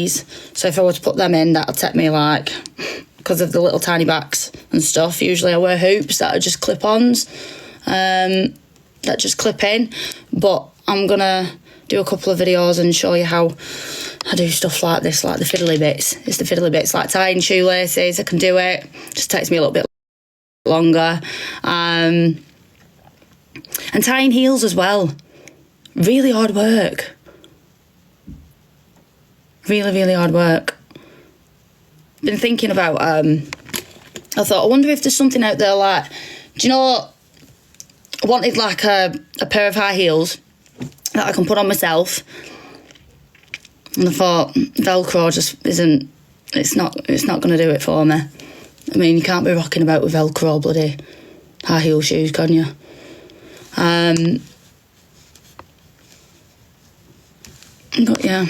So if I were to put them in, that'll take me like, because of the little tiny backs and stuff, usually I wear hoops that are just clip-ons, that just clip in. But I'm gonna do a couple of videos and show you how I do stuff like this, like the fiddly bits. It's the fiddly bits, like tying shoelaces. I can do it. Just takes me a little bit longer. And tying heels as well. Really hard work. Really, really hard work. Been thinking about, I thought, I wonder if there's something out there like, do you know, I wanted like a pair of high heels that I can put on myself. And I thought, Velcro just isn't, it's not going to do it for me. I mean, you can't be rocking about with Velcro bloody high heel shoes, can you? But yeah.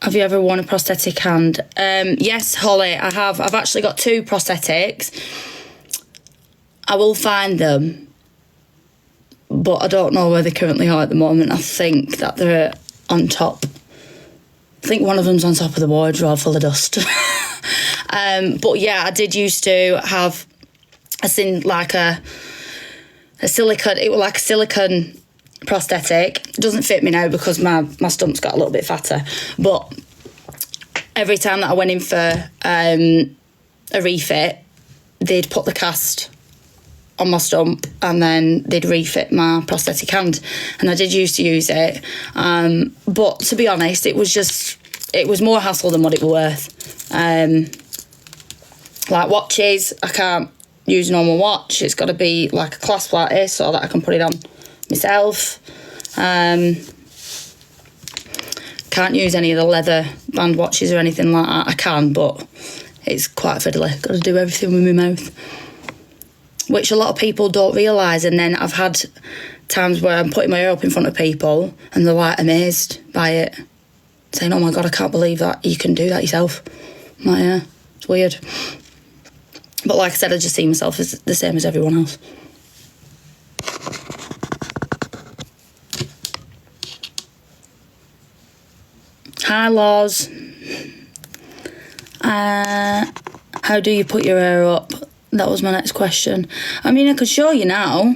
Have you ever worn a prosthetic hand? Yes, Holly, I have. I've actually got 2 prosthetics. I will find them, but I don't know where they currently are at the moment. I think that they're on top. I think one of them's on top of the wardrobe full of dust. But yeah, I did used to have a silicone. It was like a silicone prosthetic. It doesn't fit me now because my stump's got a little bit fatter. But every time that I went in for a refit, they'd put the cast on my stump and then they'd refit my prosthetic hand, and I did used to use it, but to be honest, it was more hassle than what it was worth. Like watches, I can't use a normal watch. It's got to be like a clasp like this so that I can put it on myself. Can't use any of the leather band watches or anything like that. I can, but it's quite fiddly. Got to do everything with my mouth, which a lot of people don't realise. And then I've had times where I'm putting my hair up in front of people and they're like amazed by it, saying, oh my God, I can't believe that you can do that yourself. I'm like, yeah, it's weird. But like I said, I just see myself as the same as everyone else. Hi, Laws. How do you put your hair up? That was my next question. I mean, I could show you now,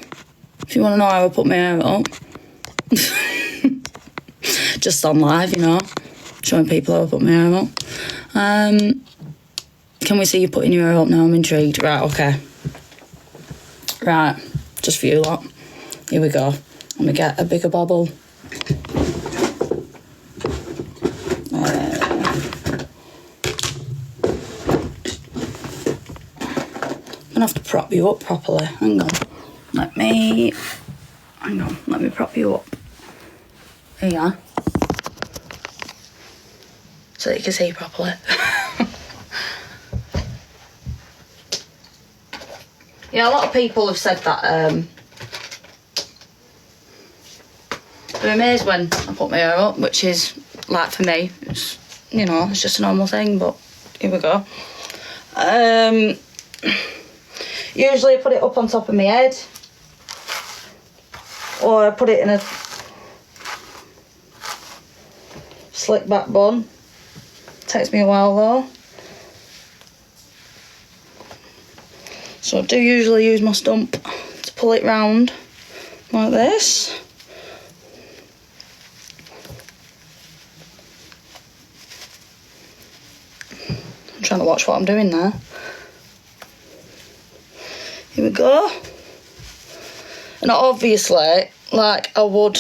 if you want to know how I put my hair up. Just on live, you know, showing people how I put my hair up. Can we see you putting your hair up now? I'm intrigued. Right, okay. Right, just for you lot. Here we go. Let me get a bigger bobble. I'm gonna have to prop you up properly. Hang on. Let me prop you up. There you are. So that you can see properly. Yeah, a lot of people have said that they're amazed when I put my hair up, which is, like, for me, it's, you know, it's just a normal thing, but here we go. Usually I put it up on top of my head, or I put it in a slick back bun. Takes me a while though. So I do usually use my stump to pull it round like this. I'm trying to watch what I'm doing there. Here we go. And obviously, like, I would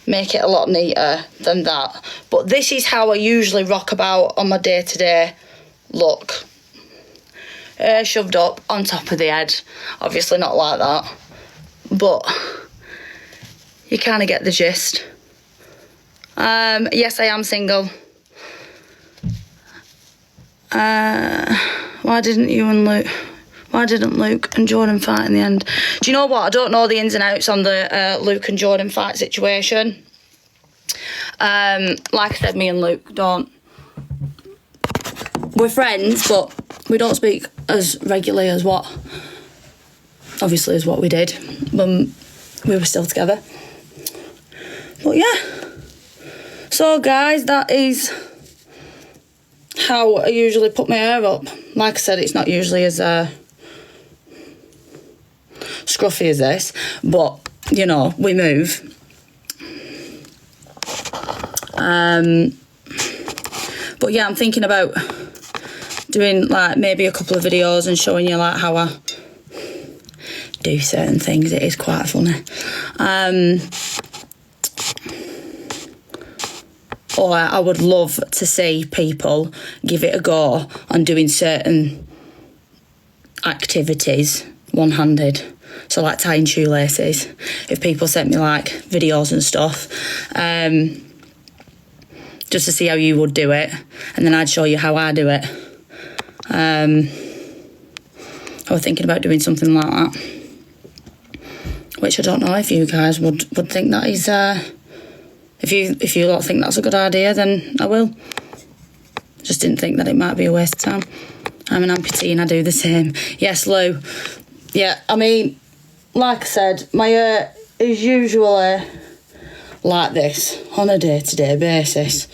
make it a lot neater than that. But this is how I usually rock about on my day-to-day look. Hair shoved up on top of the head. Obviously not like that. But you kind of get the gist. Yes, I am single. Why didn't Luke and Jordan fight in the end? Do you know what? I don't know the ins and outs on the Luke and Jordan fight situation. Like I said, me and Luke we're friends, but we don't speak as regularly as what we did when we were still together. But yeah. So guys, that is how I usually put my hair up. Like I said, it's not usually as scruffy as this, but you know, we move. But yeah, I'm thinking about doing like maybe a couple of videos and showing you like how I do certain things. It is quite funny. Or I would love to see people give it a go on doing certain activities one-handed. So like tying shoelaces. If people sent me like videos and stuff, just to see how you would do it, and then I'd show you how I do it. I was thinking about doing something like that, which I don't know if you guys would think that is. If you lot think that's a good idea, then I will. Just didn't think that it might be a waste of time. I'm an amputee and I do the same. Yes, Lou. Yeah, I mean, like I said, my hair is usually like this on a day-to-day basis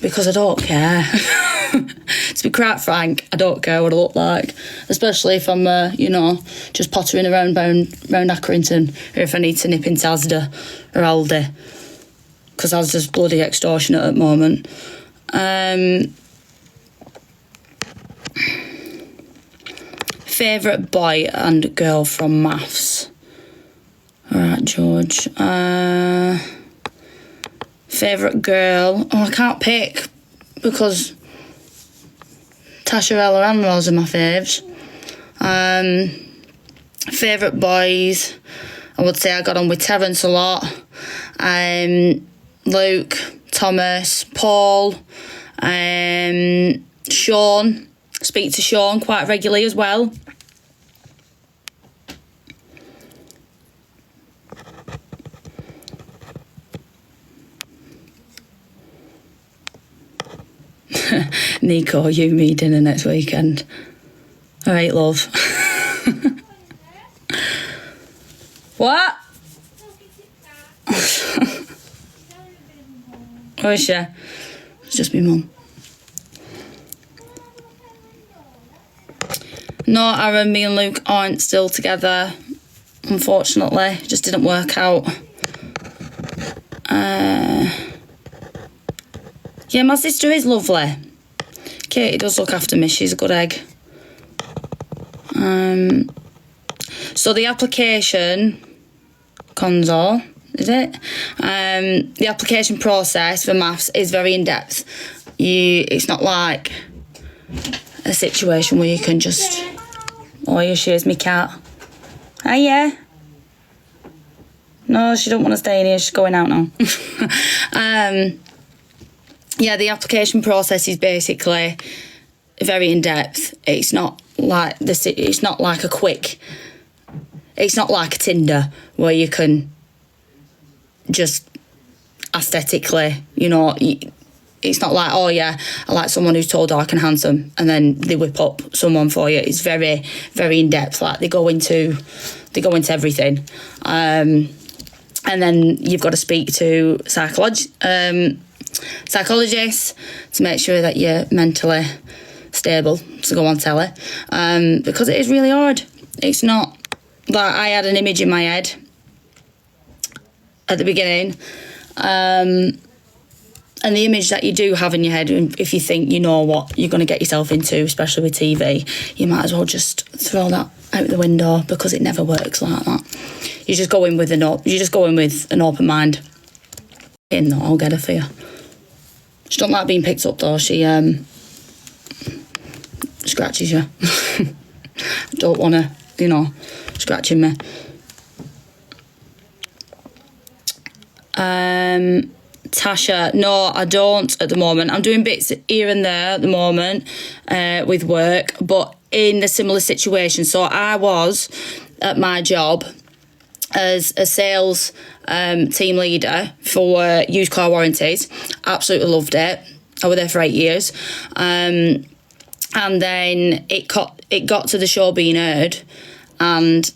because I don't care. To be quite frank, I don't care what I look like, especially if I'm, you know, just pottering around Accrington, or if I need to nip into Asda or Aldi, because Asda's bloody extortionate at the moment. Favourite boy and girl from maths. Alright, George. Favourite girl. Oh, I can't pick because Tasha, Ella and Rose are my faves. Favourite boys. I would say I got on with Terence a lot. Luke, Thomas, Paul, Sean. Speak to Sean quite regularly as well. Nico, you me dinner next weekend. All right, love. What? Oh, is she? It's just me mum. No, Aaron, me and Luke aren't still together, unfortunately. It just didn't work out. Yeah, my sister is lovely. Katie does look after me. She's a good egg. So the application, Conzo, is it? The application process for maths is very in-depth. It's not like a situation where you can just... Oh, here she is, me cat. Hiya. No, she don't want to stay in here. She's going out now. Yeah, the application process is basically very in-depth. It's not like this. It's not like a quick... It's not like a Tinder where you can just aesthetically, you know... It's not like, oh yeah, I like someone who's tall, dark and handsome, and then they whip up someone for you. It's very, very in-depth. Like, they go into everything. And then you've got to speak to psychologists to make sure that you're mentally stable to go on telly. Because it is really hard. It's not like I had an image in my head at the beginning. And the image that you do have in your head, if you think you know what you're going to get yourself into, especially with TV, you might as well just throw that out the window because it never works like that. You just go in with an open mind. No, I'll get her for you. She don't like being picked up though. She scratches you. Don't want to, you know, scratching me. Tasha, no, I don't at the moment. I'm doing bits here and there at the moment with work, but in a similar situation. So I was at my job as a sales team leader for used car warranties. Absolutely loved it. I was there for 8 years. And then it got to the show being aired, and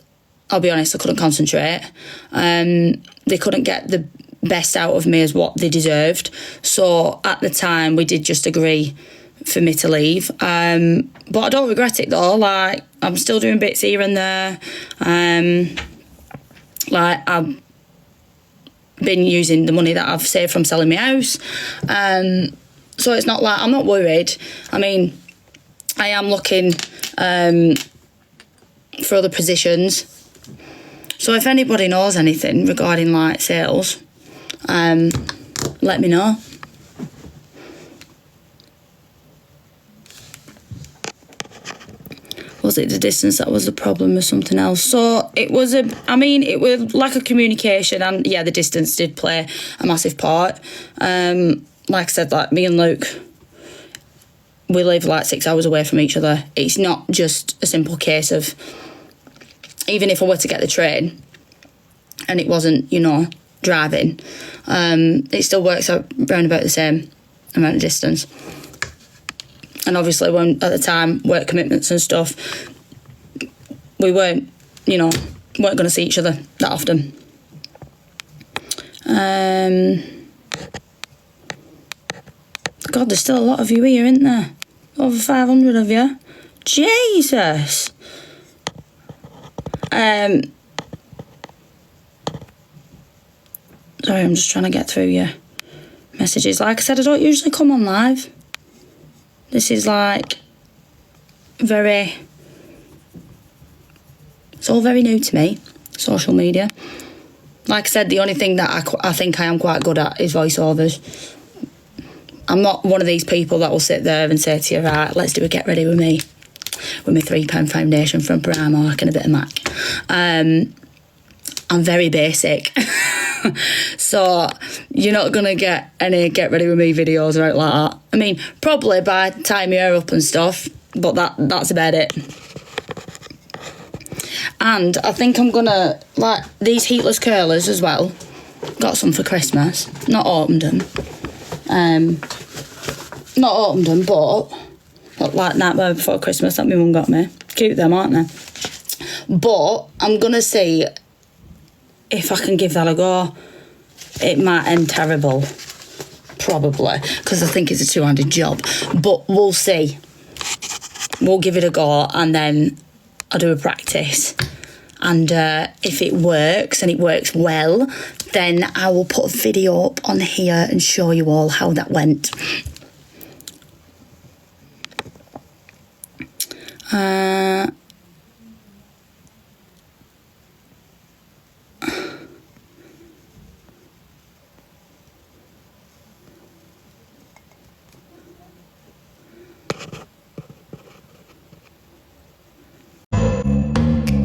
I'll be honest, I couldn't concentrate. They couldn't get the best out of me as what they deserved. So at the time, we did just agree for me to leave. But I don't regret it though. Like, I'm still doing bits here and there. Like, I've been using the money that I've saved from selling my house. So it's not like, I'm not worried. I mean, I am looking for other positions. So if anybody knows anything regarding like sales, let me know. Was it the distance that was the problem or something else? So it was it was like a communication, and yeah, the distance did play a massive part. Like I said, like me and Luke, we live like 6 hours away from each other. It's not just a simple case of, even if I were to get the train and it wasn't, you know, driving, it still works out around about the same amount of distance. And obviously, when at the time, work commitments and stuff, we weren't going to see each other that often. God, there's still a lot of you here, isn't there? Over 500 of you. Jesus. Sorry, I'm just trying to get through your messages. Like I said, I don't usually come on live. This is like it's all very new to me, social media. Like I said, the only thing that I think I am quite good at is voiceovers. I'm not one of these people that will sit there and say to you, right, let's do a get ready with me, with my £3 foundation from Primark and a bit of MAC. I'm very basic. So you're not going to get any get ready with me videos or out like that. I mean, probably by tying my hair up and stuff, but that's about it. And I think I'm going to, like, these heatless curlers as well. Got some for Christmas. Not opened them. But like Nightmare Before Christmas that my mum got me. Cute them, aren't they? But I'm going to see if I can give that a go. It might end terrible, probably, because I think it's a two-handed job. But we'll see. We'll give it a go, and then I'll do a practice. And if it works, and it works well, then I will put a video up on here and show you all how that went.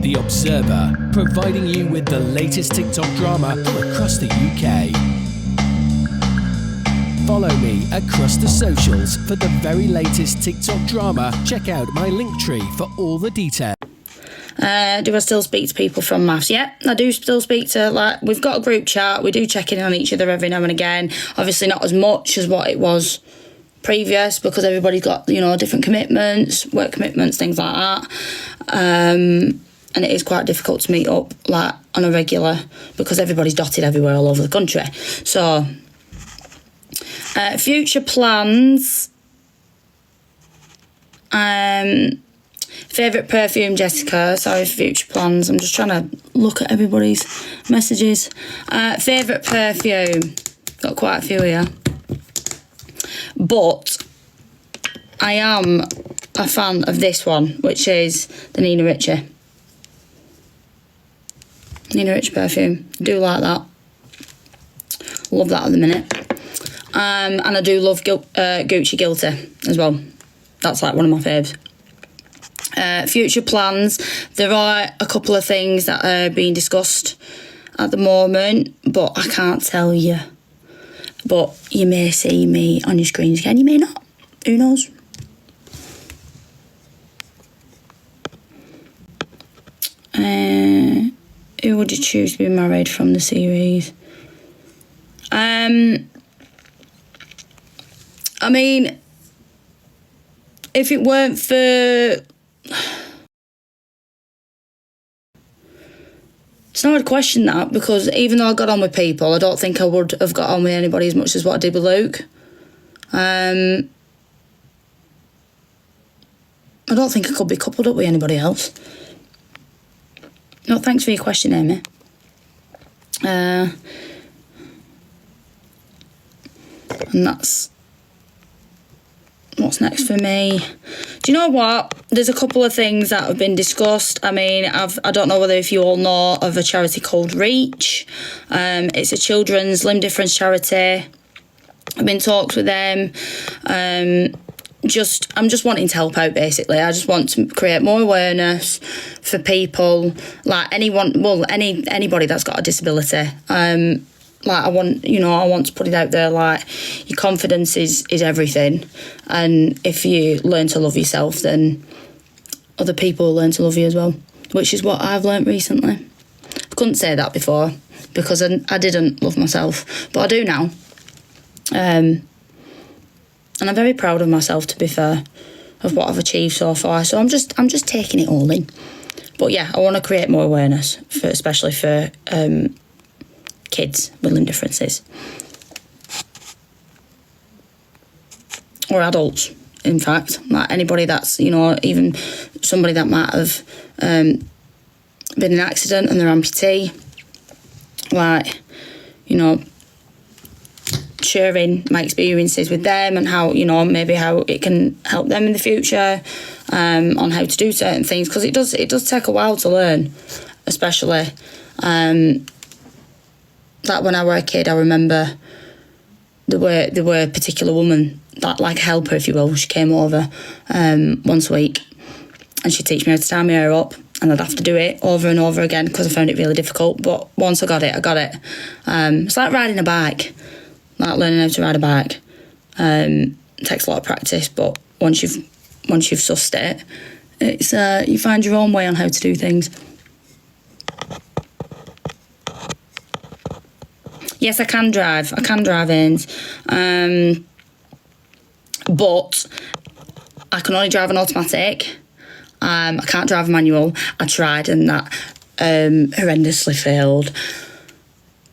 The Observer, providing you with the latest TikTok drama from across the UK. Follow me across the socials for the very latest TikTok drama. Check out my Linktree for all the details. Do I still speak to people from maths? Yeah, I do still speak to, like, we've got a group chat. We do check in on each other every now and again. Obviously not as much as what it was previous, because everybody's got, you know, different commitments, work commitments, things like that. And it is quite difficult to meet up, like, on a regular, because everybody's dotted everywhere all over the country. So, future plans. Favourite perfume, Jessica. Sorry, future plans. I'm just trying to look at everybody's messages. Favourite perfume. Got quite a few here. But I am a fan of this one, which is the Nina Ricci. Nina Ricci perfume. Do like that. Love that at the minute. And I do love Gucci Guilty as well. That's like one of my faves. Future plans. There are a couple of things that are being discussed at the moment, but I can't tell you. But you may see me on your screens again, you may not. Who knows? Who would you choose to be married from the series? I mean, if it weren't for It's not a question that, because even though I got on with people, I don't think I would have got on with anybody as much as what I did with Luke. I don't think I could be coupled up with anybody else. No, thanks for your question, Amy. And that's what's next for me. Do you know what? There's a couple of things that have been discussed. I mean, I don't know whether if you all know of a charity called Reach. It's a children's limb difference charity. I've been in talks with them. I'm just wanting to help out, basically. I just want to create more awareness for people, like anybody that's got a disability. I want to put it out there, like, your confidence is everything. And if you learn to love yourself, then other people will learn to love you as well, which is what I've learnt recently. I couldn't say that before because I didn't love myself, but I do now. And I'm very proud of myself, to be fair, of what I've achieved so far. So I'm just taking it all in. But yeah, I want to create more awareness, especially for kids with limb differences. Or adults, in fact. Like anybody that's, even somebody that might have been in an accident and they're amputee. Like, sharing my experiences with them and how, maybe how it can help them in the future, on how to do certain things, because it does take a while to learn, especially that when I was a kid, I remember there were a particular woman that, like a helper, if you will, she came over once a week and she'd teach me how to tie my hair up, and I'd have to do it over and over again because I found it really difficult. But once I got it. It's like riding a bike. Like learning how to ride a bike. It takes a lot of practice, but once you've sussed it, it's you find your own way on how to do things. Yes, I can drive. I can drive Ains. But I can only drive an automatic. I can't drive a manual. I tried and that horrendously failed.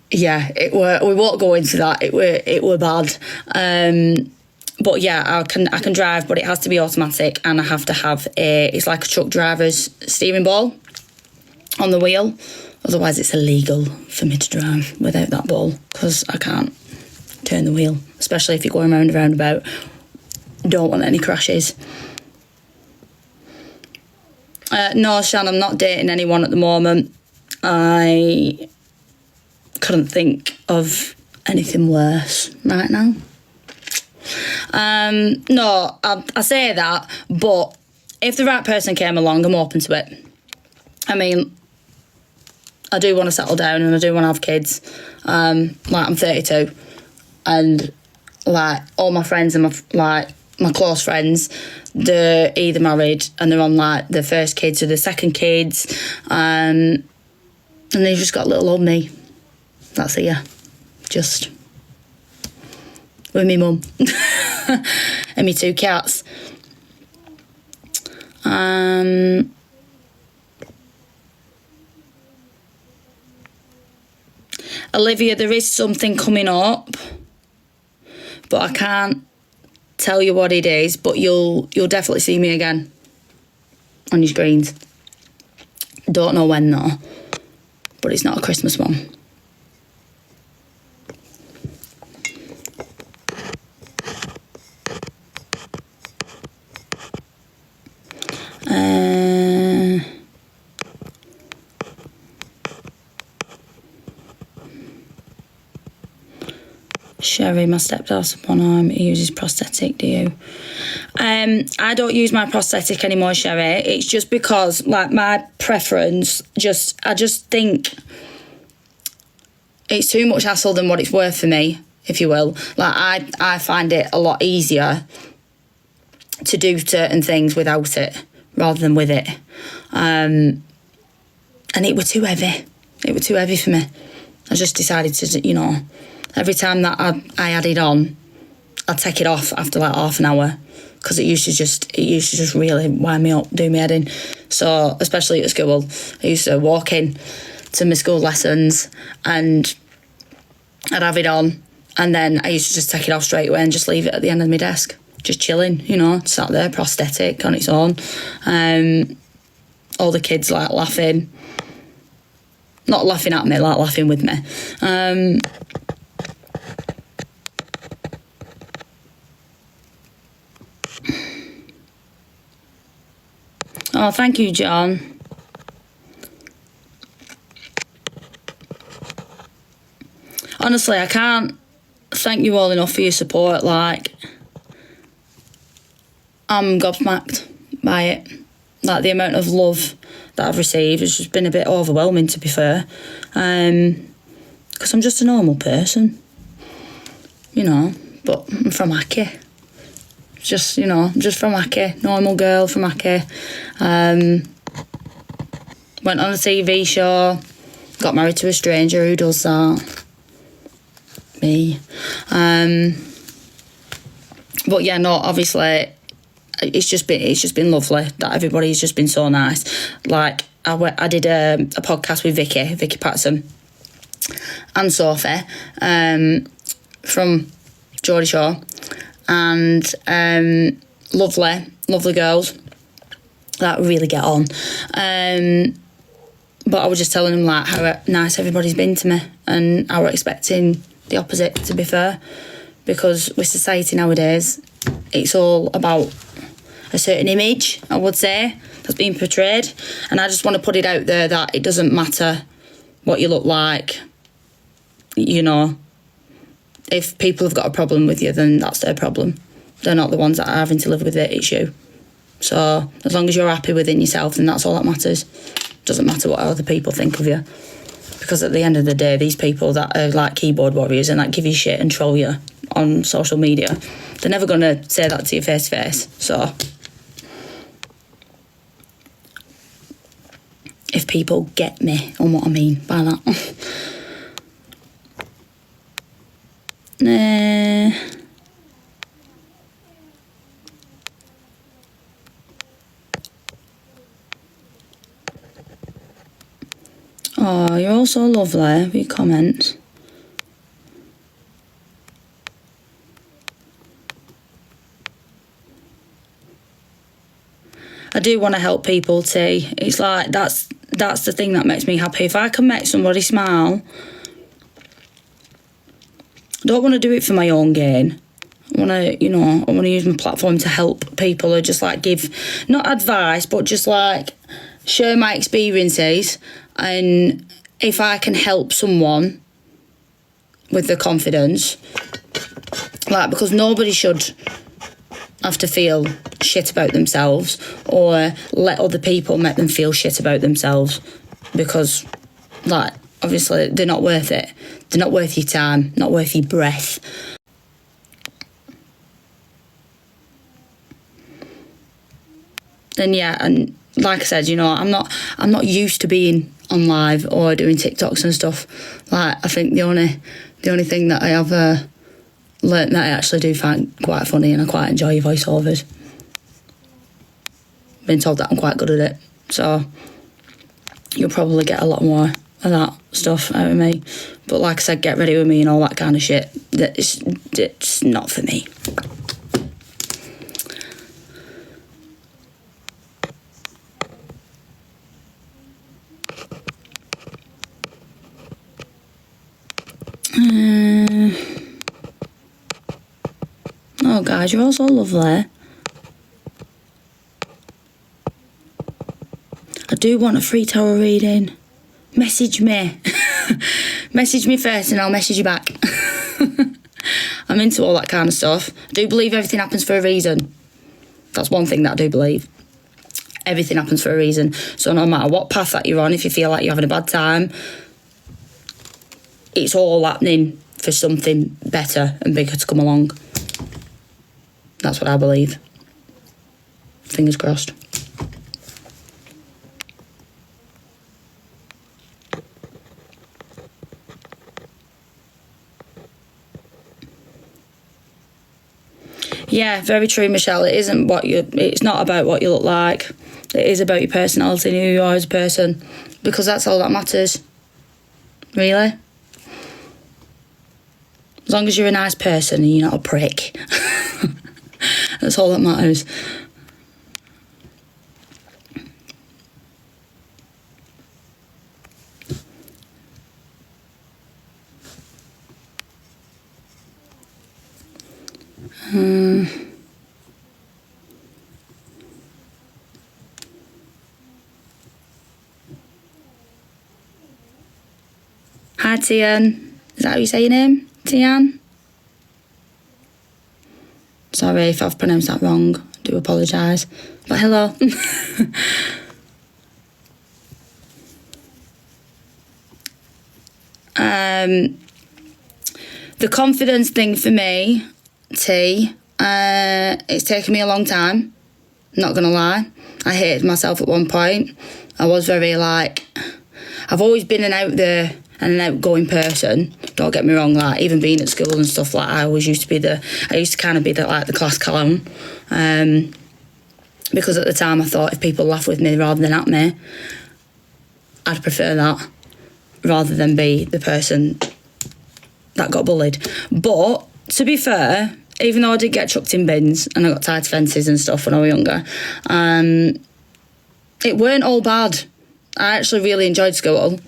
Yeah, we won't go into that. It were bad. But yeah, I can drive, but it has to be automatic, and I have to have it's like a truck driver's steering ball on the wheel. Otherwise, it's illegal for me to drive without that ball, because I can't turn the wheel, especially if you're going round a roundabout. Don't want any crashes. No, Shan, I'm not dating anyone at the moment. I couldn't think of anything worse right now. No, I say that, but if the right person came along, I'm open to it. I mean, I do want to settle down and I do want to have kids. I'm 32, and like all my friends and my close friends, they're either married and they're on like their first kids or their second kids, and they've just got little old me. That's here, just with me mum and me 2 cats. Olivia, there is something coming up, but I can't tell you what it is, but you'll definitely see me again on your screens. Don't know when though, but it's not a Christmas one. Sherry, my stepdad's upon arm, he uses prosthetic, do you? I don't use my prosthetic anymore, Sherry. It's just because, like, my preference, I just think it's too much hassle than what it's worth for me, if you will. Like, I find it a lot easier to do certain things without it rather than with it. And it were too heavy. It were too heavy for me. I just decided to, every time that I had it on, I'd take it off after like half an hour, because it used to just really wind me up, do me head in. So especially at school, I used to walk in to my school lessons, and I'd have it on, and then I used to just take it off straight away and just leave it at the end of my desk, just chilling, you know, sat there, prosthetic on its own. All the kids like laughing, not laughing at me, like laughing with me. Oh, thank you, John. Honestly, I can't thank you all enough for your support. Like, I'm gobsmacked by it. Like, the amount of love that I've received has just been a bit overwhelming, to be fair. Because I'm just a normal person, you know, but I'm from Hackney. Just, you know, just from Hackney, normal girl from Hackney. Went on a TV show, got married to a stranger. Who does that? Me. But yeah, no, obviously, it's just been lovely that everybody's just been so nice. Like, I did a podcast with Vicky Patterson and Sophie from Geordie Shore, and lovely girls that really get on. But I was just telling them like how nice everybody's been to me, and I was expecting the opposite, to be fair, because with society nowadays, it's all about a certain image, I would say, that's being portrayed, and I just want to put it out there that it doesn't matter what you look like. You know, if people have got a problem with you, then that's their problem. They're not the ones that are having to live with it, it's you. So as long as you're happy within yourself, then that's all that matters. Doesn't matter what other people think of you, because at the end of the day, these people that are like keyboard warriors and that give you shit and troll you on social media, they're never going to say that to you face to face. So if people get me on what I mean by that. Oh, you're all so lovely with your comments. I do want to help people too. It's like that's the thing that makes me happy. If I can make somebody smile, I don't want to do it for my own gain. I want to use my platform to help people, or just like give, not advice, but just like share my experiences. And if I can help someone with the confidence, like, because nobody should have to feel shit about themselves or let other people make them feel shit about themselves, because, like, obviously they're not worth it. They're not worth your time, not worth your breath. And yeah, and like I said, you know, I'm not used to being on live or doing TikToks and stuff. Like, I think the only thing that I have learnt that I actually do find quite funny, and I quite enjoy voiceovers. Been told that I'm quite good at it, so you'll probably get a lot more of that stuff out of me. But like I said, get ready with me and all that kind of shit. It's not for me. Oh, guys, you're all so lovely. I do want a free tarot reading. Message me. Message me first and I'll message you back. I'm into all that kind of stuff. I do believe everything happens for a reason. That's one thing that I do believe. Everything happens for a reason. So no matter what path that you're on, if you feel like you're having a bad time, it's all happening for something better and bigger to come along. That's what I believe. Fingers crossed. Yeah, very true, Michelle. It's not about what you look like. It is about your personality and who you are as a person, because that's all that matters. Really? As long as you're a nice person and you're not a prick. That's all that matters. Hi, Tian. Is that how you say your name? Tian? Sorry if I've pronounced that wrong. I do apologise. But hello. The confidence thing for me, T, it's taken me a long time. Not gonna lie. I hated myself at one point. I was very like, I've always been an out there and an outgoing person. Don't get me wrong, like even being at school and stuff, like I used to kind of be the class clown. Because at the time I thought if people laugh with me rather than at me, I'd prefer that rather than be the person that got bullied. But to be fair, even though I did get chucked in bins and I got tied to fences and stuff when I was younger, it weren't all bad. I actually really enjoyed school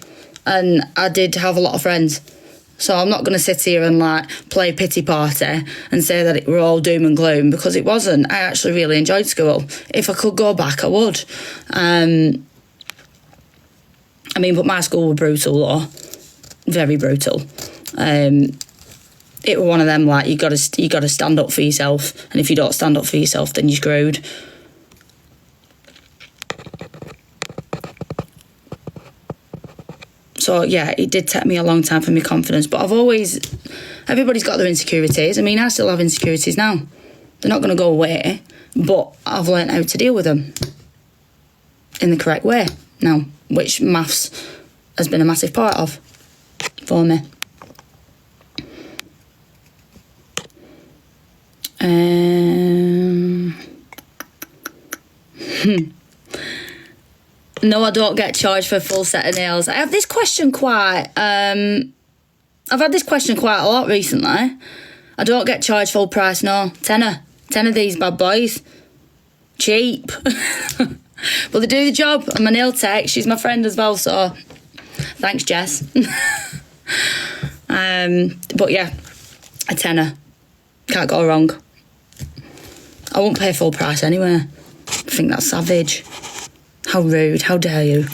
and I did have a lot of friends. So I'm not going to sit here and like play pity party and say that it were all doom and gloom, because it wasn't. I actually really enjoyed school. If I could go back, I would. But my school was brutal, though. Very brutal. It was one of them, like, you got to stand up for yourself, and if you don't stand up for yourself, then you're screwed. So, yeah, it did take me a long time for my confidence, but everybody's got their insecurities. I mean, I still have insecurities now. They're not going to go away, but I've learned how to deal with them in the correct way now, which maths has been a massive part of for me. No, I don't get charged for a full set of nails. I have this question I've had this question quite a lot recently. I don't get charged full price, no. Tenner these bad boys. Cheap. But they do the job. I'm a nail tech. She's my friend as well, so thanks, Jess. But yeah, a tenner. Can't go wrong. I won't pay full price anyway. I think that's savage. How rude, how dare you.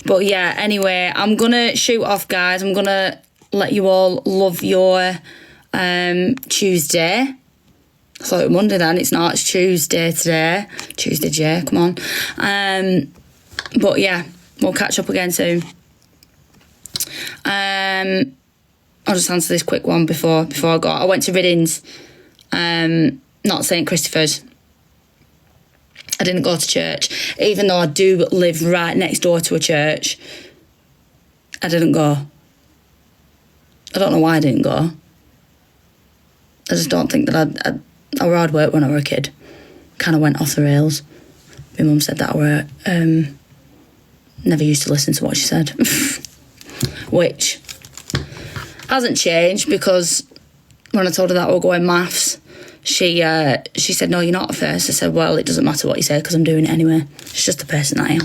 But yeah, anyway, I'm going to shoot off, guys. I'm going to let you all love your Tuesday. I thought it was Monday then. It's not. It's Tuesday today. Tuesday, Jay. Come on. But yeah, we'll catch up again soon. I'll just answer this quick one before I go. I went to Riddings. Not St. Christopher's. I didn't go to church. Even though I do live right next door to a church, I didn't go. I don't know why I didn't go. I just don't think that I were hard work when I were a kid. Kind of went off the rails. My mum said that I were never used to listen to what she said. Which hasn't changed, because when I told her that I was going maths, she said, no, you're not at first. I said, well, it doesn't matter what you say because I'm doing it anyway. It's just the person I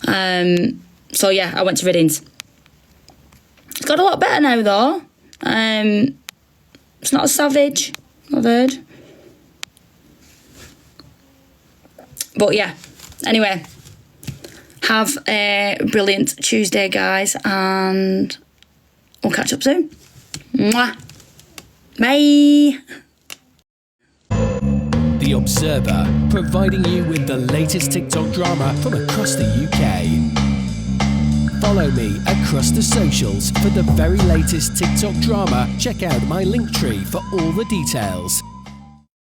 am. So yeah, I went to Riddings. It's got a lot better now though. It's not as savage, I've heard. But yeah, anyway, have a brilliant Tuesday, guys, and we'll catch up soon. Mwah. Bye. The Observer, providing you with the latest TikTok drama from across the UK. Follow me across the socials for the very latest TikTok drama. Check out my link tree for all the details.